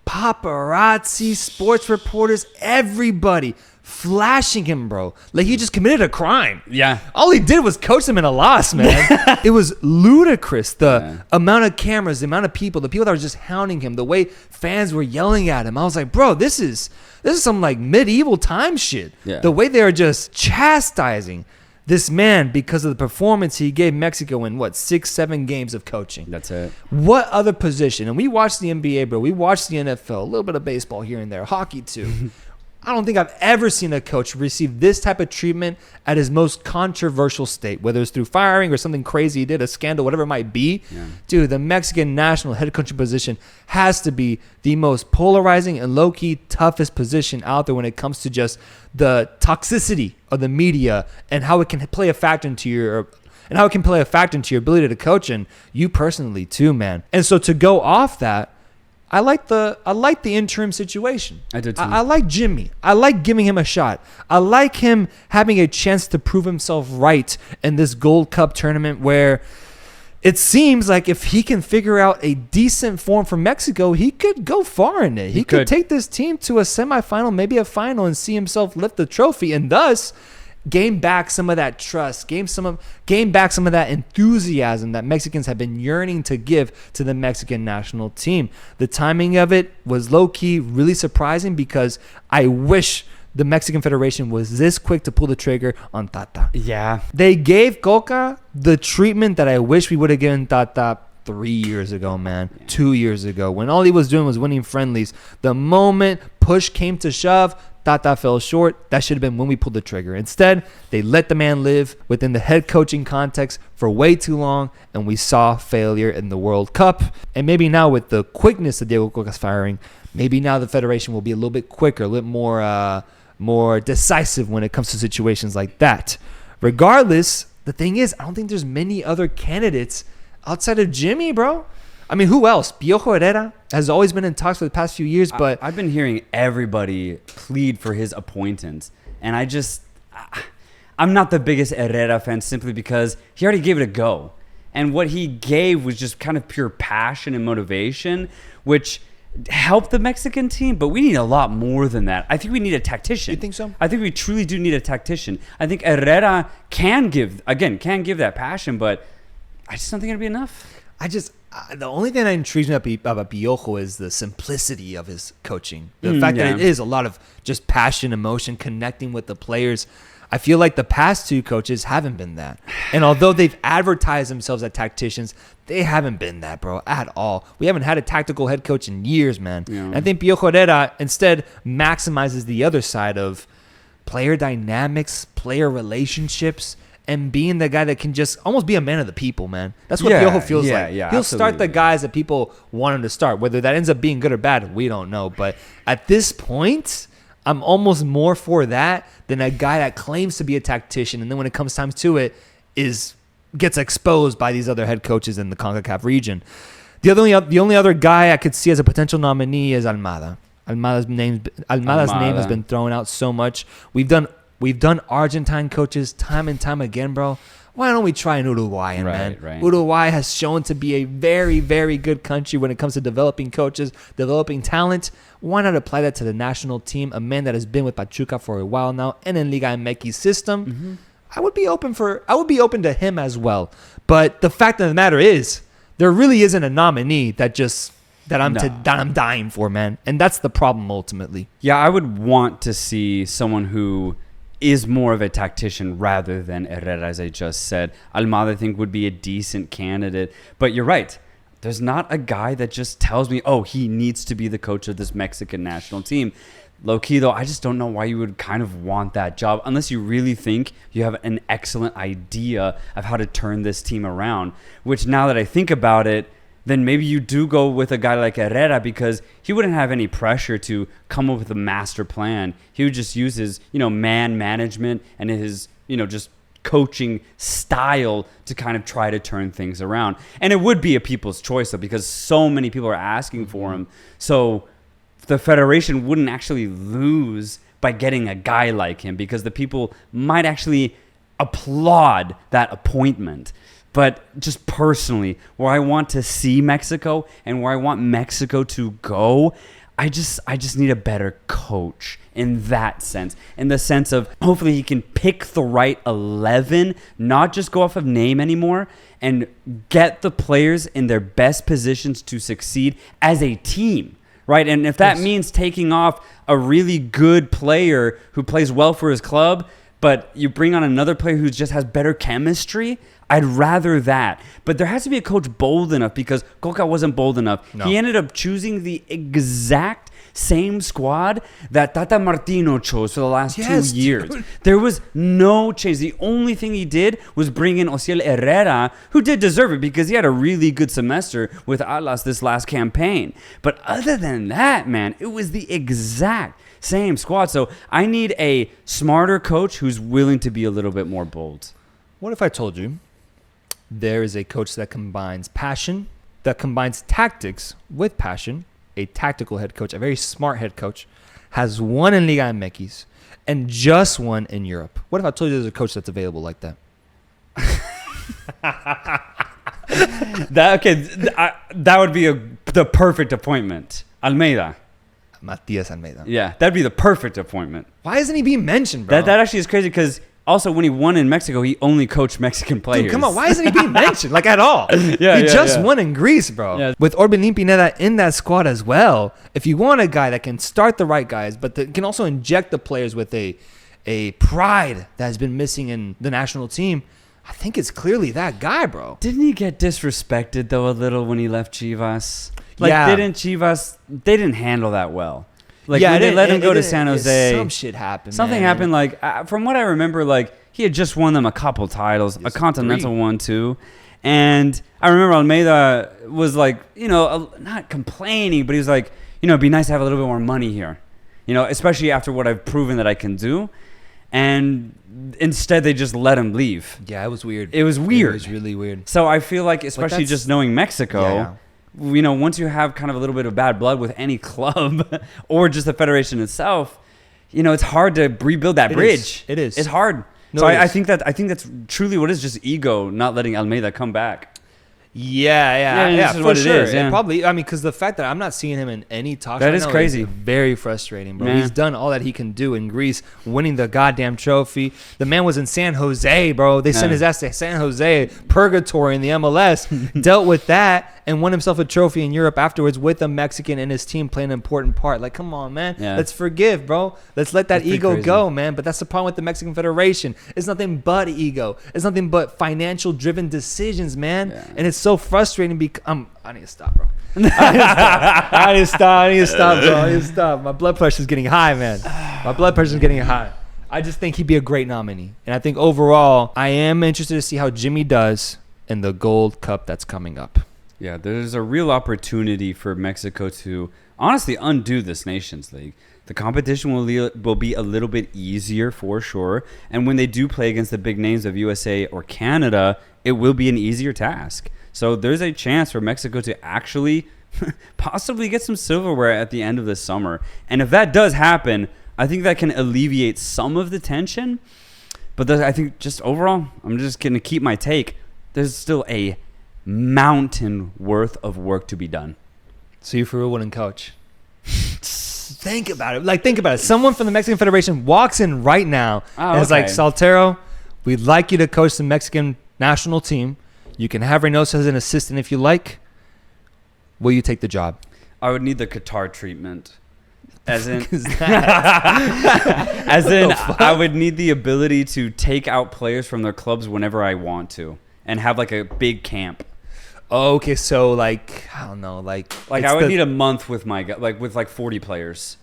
A: Paparazzi, sports reporters, everybody flashing him, bro. Like he just committed a crime.
B: Yeah.
A: All he did was coach them in a loss, man. It was ludicrous. The amount of cameras, the amount of people, the people that were just hounding him, the way fans were yelling at him. I was like, bro, this is some like medieval time shit.
B: Yeah.
A: The way they are just chastising this man because of the performance he gave Mexico in, 6-7 games of coaching.
B: That's it.
A: What other position? And we watched the NBA, bro. We watched the NFL, a little bit of baseball here and there, hockey too. I don't think I've ever seen a coach receive this type of treatment at his most controversial state, whether it's through firing or something crazy he did, a scandal, whatever it might be. Yeah. Dude, the Mexican national head coaching position has to be the most polarizing and low-key toughest position out there when it comes to just the toxicity of the media and how it can play a factor into your ability to coach, and you personally too, man. And so to go off that, I like the interim situation.
B: I did too.
A: I like Jimmy. I like giving him a shot. I like him having a chance to prove himself right in this Gold Cup tournament, where it seems like if he can figure out a decent form for Mexico, he could go far in it. He could take this team to a semifinal, maybe a final, and see himself lift the trophy, and thus gain back some of that trust, gain back some of that enthusiasm that Mexicans have been yearning to give to the Mexican national team. The timing of it was low-key really surprising because I wish the Mexican Federation was this quick to pull the trigger on Tata.
B: Yeah.
A: They gave Coca the treatment that I wish we would have given Tata 3 years ago, man. 2 years ago, when all he was doing was winning friendlies. The moment push came to shove, Tata fell short. That should have been when we pulled the trigger. Instead, they let the man live within the head coaching context for way too long, and we saw failure in the World Cup. And maybe now with the quickness of Diego Coca's firing, maybe now the Federation will be a little bit quicker, a little more decisive when it comes to situations like that. Regardless, the thing is, I don't think there's many other candidates outside of Jimmy, bro. I mean, who else? Piojo Herrera has always been in talks for the past few years, but
B: I've been hearing everybody plead for his appointment, and I'm not the biggest Herrera fan simply because he already gave it a go, and what he gave was just kind of pure passion and motivation, which helped the Mexican team, but we need a lot more than that. I think we need a tactician.
A: You think so?
B: I think we truly do need a tactician. I think Herrera can give that passion, but I just don't think it'll be enough.
A: The only thing that intrigues me about Piojo is the simplicity of his coaching. The fact that it is a lot of just passion, emotion, connecting with the players. I feel like the past two coaches haven't been that. And although they've advertised themselves as tacticians, they haven't been that, bro, at all. We haven't had a tactical head coach in years, man. Yeah. And I think Piojo Herrera instead maximizes the other side of player dynamics, player relationships, and being the guy that can just almost be a man of the people, man. That's what Piojo feels like. Yeah, he'll start the guys that people want him to start. Whether that ends up being good or bad, we don't know. But at this point, I'm almost more for that than a guy that claims to be a tactician, and then when it comes time to it, gets exposed by these other head coaches in the CONCACAF region. The only other guy I could see as a potential nominee is Almada. Almada's name has been thrown out so much. We've done Argentine coaches time and time again, bro. Why don't we try an Uruguayan, man? Right. Uruguay has shown to be a very, very good country when it comes to developing coaches, developing talent. Why not apply that to the national team? A man that has been with Pachuca for a while now and in Liga MX system. Mm-hmm. I would be open to him as well. But the fact of the matter is, there really isn't a nominee that I'm dying for, man. And that's the problem ultimately.
B: Yeah, I would want to see someone who is more of a tactician rather than Herrera, as I just said. Almada, I think, would be a decent candidate. But you're right. There's not a guy that just tells me, oh, he needs to be the coach of this Mexican national team. Low-key, though, I just don't know why you would kind of want that job unless you really think you have an excellent idea of how to turn this team around, which now that I think about it, then maybe you do go with a guy like Herrera because he wouldn't have any pressure to come up with a master plan. He would just use his, man management and his, just coaching style to kind of try to turn things around. And it would be a people's choice, though, because so many people are asking for him. So the Federation wouldn't actually lose by getting a guy like him because the people might actually applaud that appointment. But just personally, where I want to see Mexico and where I want Mexico to go, I just need a better coach in that sense. In the sense of hopefully he can pick the right 11, not just go off of name anymore, and get the players in their best positions to succeed as a team, right? And if that means taking off a really good player who plays well for his club, but you bring on another player who just has better chemistry, I'd rather that. But there has to be a coach bold enough because Coca wasn't bold enough. No. He ended up choosing the exact same squad that Tata Martino chose for the last 2 years. Dude. There was no change. The only thing he did was bring in Osiel Herrera, who did deserve it because he had a really good semester with Atlas this last campaign. But other than that, man, it was the exact same squad. So I need a smarter coach who's willing to be a little bit more bold.
A: What if I told you there is a coach that combines passion, that combines tactics with passion, a tactical head coach, a very smart head coach, has won in Liga MX and just won in Europe? What if I told you there's a coach that's available like that?
B: That would be the perfect appointment. Almeida.
A: Matias Almeida.
B: Yeah, that'd be the perfect appointment.
A: Why isn't he being mentioned, bro?
B: That actually is crazy because Also, when he won in Mexico, he only coached Mexican players.
A: Dude, come on, why isn't he being mentioned like at all? He just won in Greece, bro. Yeah. With Orbelín Pineda in that squad as well. If you want a guy that can start the right guys, but that can also inject the players with a pride that has been missing in the national team, I think it's clearly that guy, bro.
B: Didn't he get disrespected though a little when he left Chivas? Like, didn't Chivas? They didn't handle that well. Like, when they let him go to San Jose,
A: some shit happened.
B: Something happened. Like, from what I remember, like, he had just won them a couple titles, a continental one too. And I remember Almeida was like, not complaining, but he was like, it'd be nice to have a little bit more money here, especially after what I've proven that I can do. And instead, they just let him leave.
A: Yeah, it was weird.
B: It was weird.
A: It was really weird.
B: So I feel like, especially just knowing Mexico, once you have kind of a little bit of bad blood with any club or just the federation itself, it's hard to rebuild that bridge.
A: It is.
B: It's hard. No, so I think that's truly what it is, just ego, not letting Almeida come back.
A: Yeah, for sure.
B: It is, yeah.
A: Probably, because the fact that I'm not seeing him in any talks
B: that is crazy.
A: Is very frustrating, bro.
B: Yeah.
A: He's done all that he can do in Greece, winning the goddamn trophy. The man was in San Jose, bro. They sent his ass to San Jose, purgatory in the MLS, dealt with that, and won himself a trophy in Europe afterwards with a Mexican and his team playing an important part. Like, come on, man. Yeah. Let's forgive, bro. Let's let that ego go, man. But that's the problem with the Mexican Federation. It's nothing but ego. It's nothing but financial-driven decisions, man. Yeah. And it's so frustrating because I need to stop, bro. I need to stop. My blood pressure's getting high, man. My blood pressure's getting high. I just think he'd be a great nominee. And I think overall, I am interested to see how Jimmy does in the Gold Cup that's coming up.
B: Yeah, there's a real opportunity for Mexico to honestly undo this Nations League. The competition will be a little bit easier for sure. And when they do play against the big names of USA or Canada, it will be an easier task. So there's a chance for Mexico to actually possibly get some silverware at the end of the summer. And if that does happen, I think that can alleviate some of the tension. But I think just overall, I'm just going to keep my take. There's still a mountain worth of work to be done.
A: So you for real wouldn't coach? Think about it. Someone from the Mexican Federation walks in right now and is like, Soltero, we'd like you to coach the Mexican national team. You can have Reynoso as an assistant if you like. Will you take the job?
B: I would need the Qatar treatment. As in, I would need the ability to take out players from their clubs whenever I want to and have like a big camp.
A: Oh, okay, so I don't know,
B: I would need a month with with 40 players.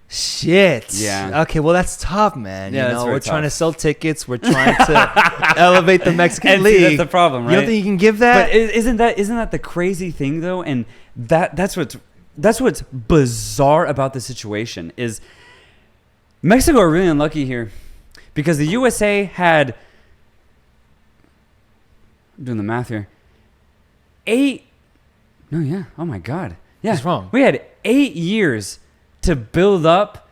A: Shit.
B: Yeah.
A: Okay, well that's tough, man.
B: Yeah,
A: we're trying to sell tickets. We're trying to elevate the Mexican league.
B: That's the problem, right?
A: You don't think you can give that?
B: But isn't that the crazy thing though? And that's what's bizarre about the situation is Mexico are really unlucky here because the USA had, I'm doing the math here. Oh my God. Yeah.
A: What's wrong?
B: We had 8 years to build up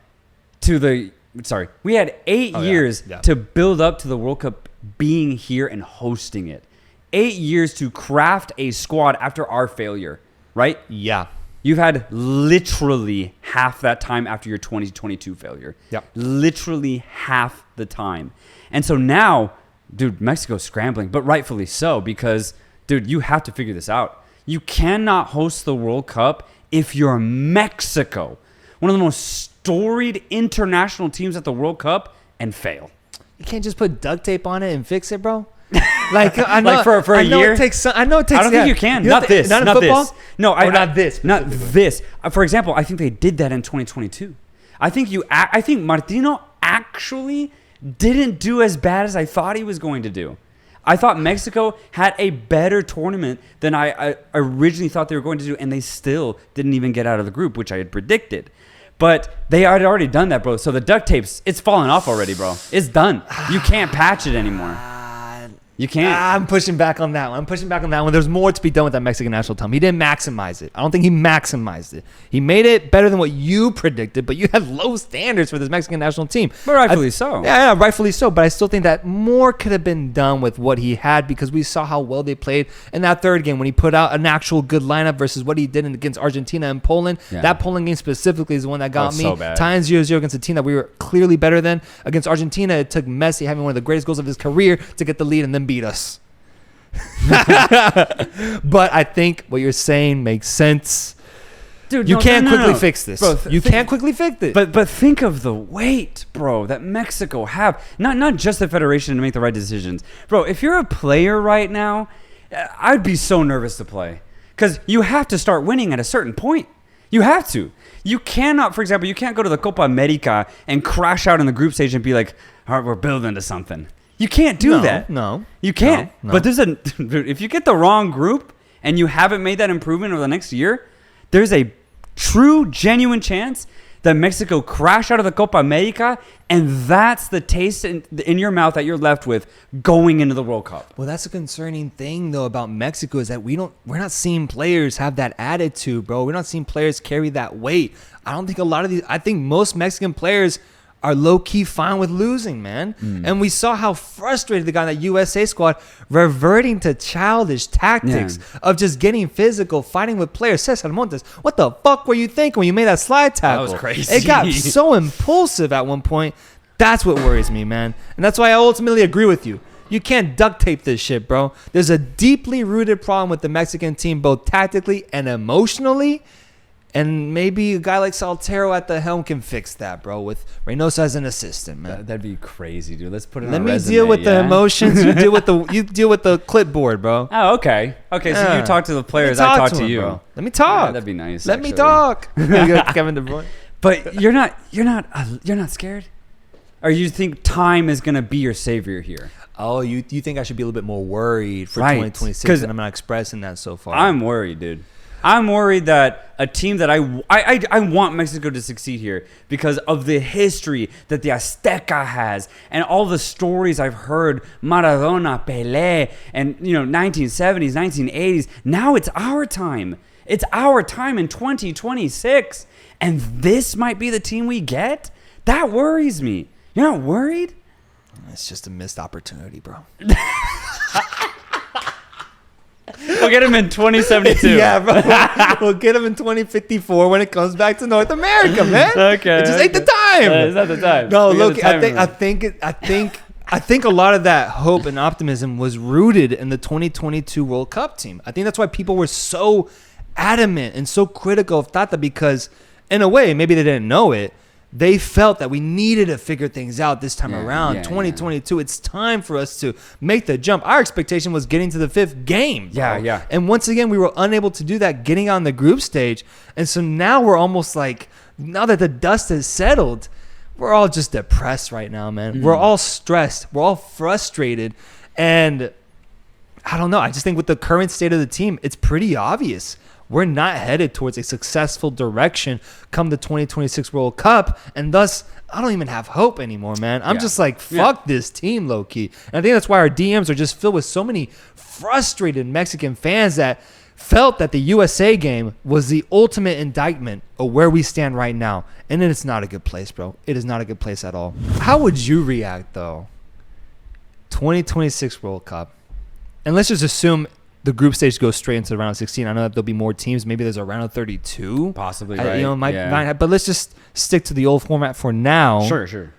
B: to the to build up to the World Cup being here and hosting it. 8 years to craft a squad after our failure, right?
A: Yeah.
B: You've had literally half that time after your 2022 failure.
A: Yep.
B: Literally half the time. And so now, dude, Mexico's scrambling, but rightfully so because, dude, you have to figure this out. You cannot host the World Cup if you're Mexico, one of the most storied international teams at the World Cup, and fail.
A: You can't just put duct tape on it and fix it, bro. I know,
B: for a year.
A: It takes. I don't
B: think you can. Not this.
A: Not
B: in
A: football.
B: This. No,
A: not this.
B: Not this. For example, I think they did that in 2022. I think Martino actually didn't do as bad as I thought he was going to do. I thought Mexico had a better tournament than I originally thought they were going to do, and they still didn't even get out of the group, which I had predicted. But they had already done that, bro. So the duct tape's, it's fallen off already, bro. It's done. You can't patch it anymore. You can't.
A: I'm pushing back on that one. There's more to be done with that Mexican national team. He didn't maximize it. I don't think he maximized it. He made it better than what you predicted, but you had low standards for this Mexican national team.
B: But rightfully so.
A: Yeah, rightfully so. But I still think that more could have been done with what he had because we saw how well they played in that third game when he put out an actual good lineup versus what he did against Argentina and Poland.
B: Yeah.
A: That Poland game specifically is the one that got me.
B: So bad.
A: Tying 0-0 against a team that we were clearly better than. Against Argentina, it took Messi having one of the greatest goals of his career to get the lead and then beat us. But I think what you're saying makes sense.
B: Dude,
A: you can't quickly fix this.
B: Bro,
A: you can't quickly fix it.
B: But think of the weight, bro, that Mexico have. Not just the federation to make the right decisions. Bro, if you're a player right now, I'd be so nervous to play. Because you have to start winning at a certain point. You have to. You cannot, for example, you can't go to the Copa America and crash out in the group stage and be like, all right, we're building to something. You can't do that.
A: No.
B: You can't.
A: No.
B: But if you get the wrong group and you haven't made that improvement over the next year, there's a true, genuine chance that Mexico crash out of the Copa America, and that's the taste in your mouth that you're left with going into the World Cup.
A: Well, that's a concerning thing, though, about Mexico is that we're not seeing players have that attitude, bro. We're not seeing players carry that weight. I think most Mexican players are low-key fine with losing, man. And we saw how frustrated they got in that USA squad, reverting to childish tactics of just getting physical, fighting with players. Cesar Montes, what the fuck were you thinking when you made that slide tackle?
B: That was crazy.
A: It got so impulsive at one point. That's what worries me, man. And that's why I ultimately agree with you. You can't duct tape this shit, bro. There's a deeply rooted problem with the Mexican team, both tactically and emotionally. And maybe a guy like Soltero at the helm can fix that, bro, with Reynoso as an assistant, man.
B: That'd be crazy, dude. Let's put it on
A: Let
B: a
A: me
B: resume,
A: deal with the emotions. You deal with the clipboard, bro.
B: Oh, okay. Okay, so
A: Yeah.
B: you talk to the players,
A: Let me
B: I talk to
A: him,
B: you.
A: bro. Let me talk.
B: Yeah, that'd be nice.
A: Let me
B: actually.
A: talk. Kevin De Bruyne.
B: But you're not scared? Or you think time is going to be your savior here?
A: Oh, you think I should be a little bit more worried for
B: Right.
A: 2026, and I'm not expressing that so far.
B: I'm worried, dude. I'm worried that a team that I want Mexico to succeed here because of the history that the Azteca has and all the stories I've heard, Maradona, Pelé, and 1970s, 1980s. Now it's our time. It's our time in 2026, and this might be the team we get. That worries me. You're not worried?
A: It's just a missed opportunity, bro.
B: We'll get him in 2072.
A: Yeah, bro. We'll get him in 2054 when it comes back to North America, man.
B: Okay.
A: It just ain't the time.
B: It's not the time.
A: No,
B: We got
A: look,
B: the time
A: I think a lot of that hope and optimism was rooted in the 2022 World Cup team. I think that's why people were so adamant and so critical of Tata because, in a way, maybe they didn't know it. They felt that we needed to figure things out this time around. 2022, it's time for us to make the jump. Our expectation was getting to the fifth game. Bro.
B: Yeah.
A: And once again, we were unable to do that getting on the group stage. And so now we're almost like, now that the dust has settled, we're all just depressed right now, man. We're all stressed. We're all frustrated. And I don't know. I just think with the current state of the team, it's pretty obvious. We're not headed towards a successful direction come the 2026 World Cup. And thus, I don't even have hope anymore, man. I'm just like, fuck this team, low-key. And I think that's why our DMs are just filled with so many frustrated Mexican fans that felt that the USA game was the ultimate indictment of where we stand right now. And it's not a good place, bro. It is not a good place at all. How would you react, though? 2026 World Cup. And let's just assume the group stage goes straight into the round of 16. I know that there'll be more teams. Maybe there's a round of 32.
B: Possibly, right?
A: But let's just stick to the old format for now.
B: Sure.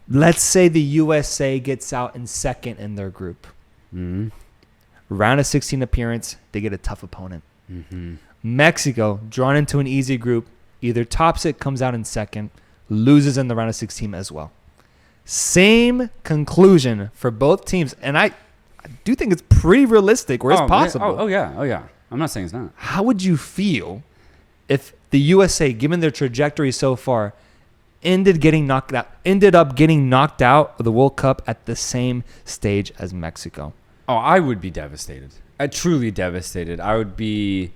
A: Let's say the USA gets out in second in their group.
B: Mm-hmm.
A: Round of 16 appearance, they get a tough opponent.
B: Mm-hmm.
A: Mexico, drawn into an easy group, either tops it, comes out in second, loses in the round of 16 as well. Same conclusion for both teams. And I do think it's pretty realistic or it's possible.
B: Oh, yeah. I'm not saying it's not.
A: How would you feel if the USA, given their trajectory so far, ended up getting knocked out of the World Cup at the same stage as Mexico?
B: Oh, I would be devastated. Truly devastated. I would be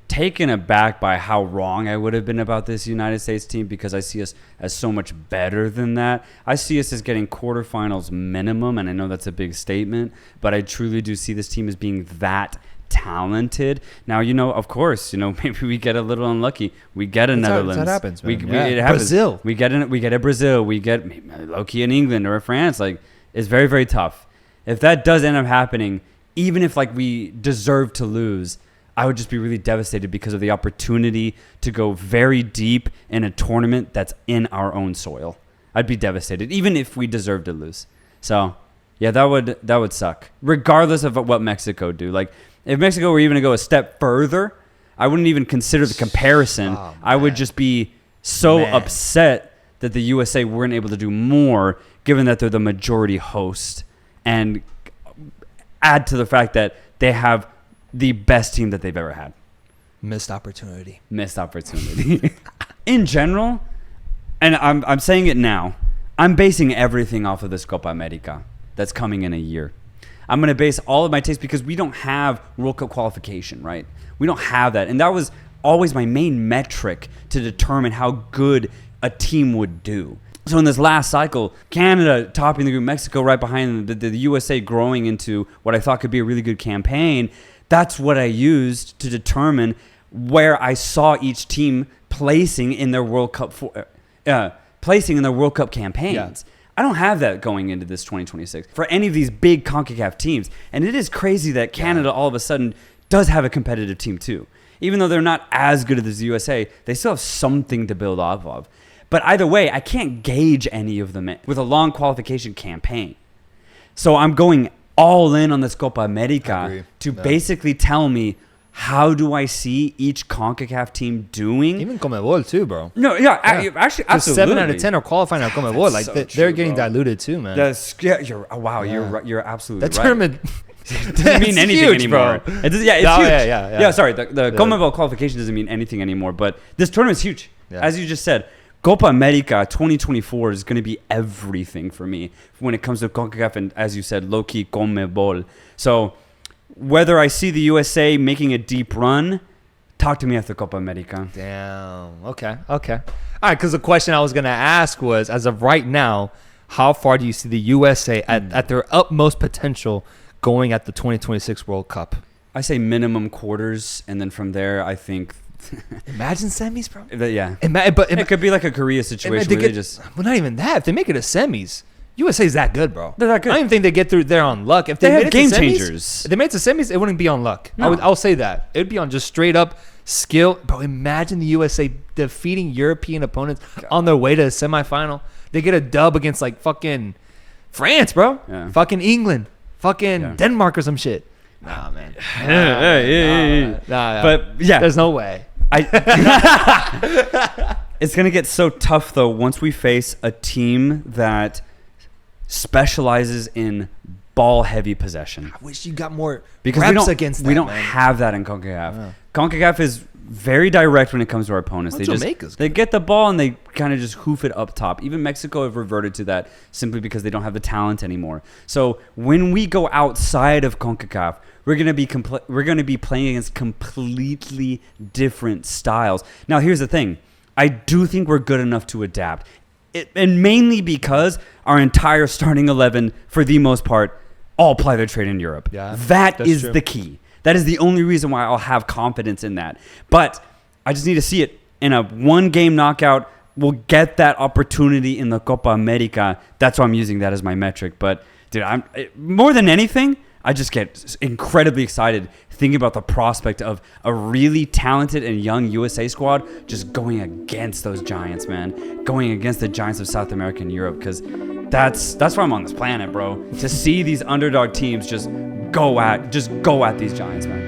B: taken aback by how wrong I would have been about this United States team, because I see us as so much better than that. I see us as getting quarterfinals minimum, and I know that's a big statement, but I truly do see this team as being that talented. Now, of course, maybe we get a little unlucky. We get a Netherlands.
A: That happens, man.
B: It happens.
A: Brazil.
B: We get a Brazil. We get low-key an England or a France. Like, it's very, very tough. If that does end up happening, even if we deserve to lose, I would just be really devastated because of the opportunity to go very deep in a tournament that's in our own soil. I'd be devastated, even if we deserve to lose. So, yeah, that would suck, regardless of what Mexico do. Like, if Mexico were even to go a step further, I wouldn't even consider the comparison.
A: Oh,
B: I would just be so upset that the USA weren't able to do more, given that they're the majority host, and add to the fact that they have the best team that they've ever had.
A: Missed opportunity.
B: In general, and I'm saying it now, I'm basing everything off of this Copa America that's coming in a year. I'm going to base all of my takes because we don't have World Cup qualification, right? We don't have that. And that was always my main metric to determine how good a team would do. So in this last cycle, Canada topping the group, Mexico right behind the USA growing into what I thought could be a really good campaign. That's what I used to determine where I saw each team placing in their World Cup campaigns. Yeah. I don't have that going into this 2026 for any of these big CONCACAF teams. And it is crazy that Canada all of a sudden does have a competitive team too. Even though they're not as good as the USA, they still have something to build off of. But either way, I can't gauge any of them with a long qualification campaign. So I'm going all in on this Copa America to basically tell me, how do I see each CONCACAF team doing?
A: Even Conmebol too, bro.
B: No, actually, absolutely.
A: 7 out of 10 are qualifying at Conmebol. Like, they're getting diluted too, man.
B: You're absolutely
A: that
B: right.
A: tournament
B: doesn't mean anything anymore.
A: Bro.
B: It's huge. Yeah, sorry. The Conmebol qualification doesn't mean anything anymore, but this tournament's huge. Yeah. As you just said, Copa America 2024 is going to be everything for me when it comes to CONCACAF and, as you said, low-key Conmebol. So whether I see the USA making a deep run, talk to me after Copa America.
A: Damn. Okay. All right, because the question I was going to ask was, as of right now, how far do you see the USA at their utmost potential going at the 2026 World Cup?
B: I say minimum quarters, and then from there, I think...
A: Imagine semis, bro.
B: Yeah. But it could be like a Korea situation where they just...
A: Well, not even that. If they make it a semis, USA is that good, bro.
B: They're that good.
A: I don't even think they get through there on luck. If
B: they
A: made
B: have game changers.
A: If they made it to semis, it wouldn't be on luck. No. I'll say that. It would be on just straight up skill. Bro, imagine the USA defeating European opponents on their way to a semifinal. They get a dub against like fucking France, bro. Yeah. Fucking England. Fucking Denmark or some shit. Nah, man. Nah. But yeah, there's no way.
B: It's going to get so tough, though, once we face a team that specializes in ball-heavy possession.
A: I wish you got more
B: because
A: reps against that,
B: we don't have that in CONCACAF. Yeah. CONCACAF is very direct when it comes to our opponents. They get the ball and they kind of just hoof it up top. Even Mexico have reverted to that simply because they don't have the talent anymore. So when we go outside of CONCACAF, we're gonna be playing against completely different styles. Now, here's the thing: I do think we're good enough to adapt, and mainly because our entire starting 11, for the most part, all ply their trade in Europe.
A: Yeah,
B: that is the key. That is the only reason why I'll have confidence in that. But I just need to see it in a one-game knockout. We'll get that opportunity in the Copa America. That's why I'm using that as my metric. But, dude, more than anything, I just get incredibly excited thinking about the prospect of a really talented and young USA squad just going against those giants, man. Going against the giants of South America and Europe, because that's why I'm on this planet, bro. To see these underdog teams just go at these giants, man.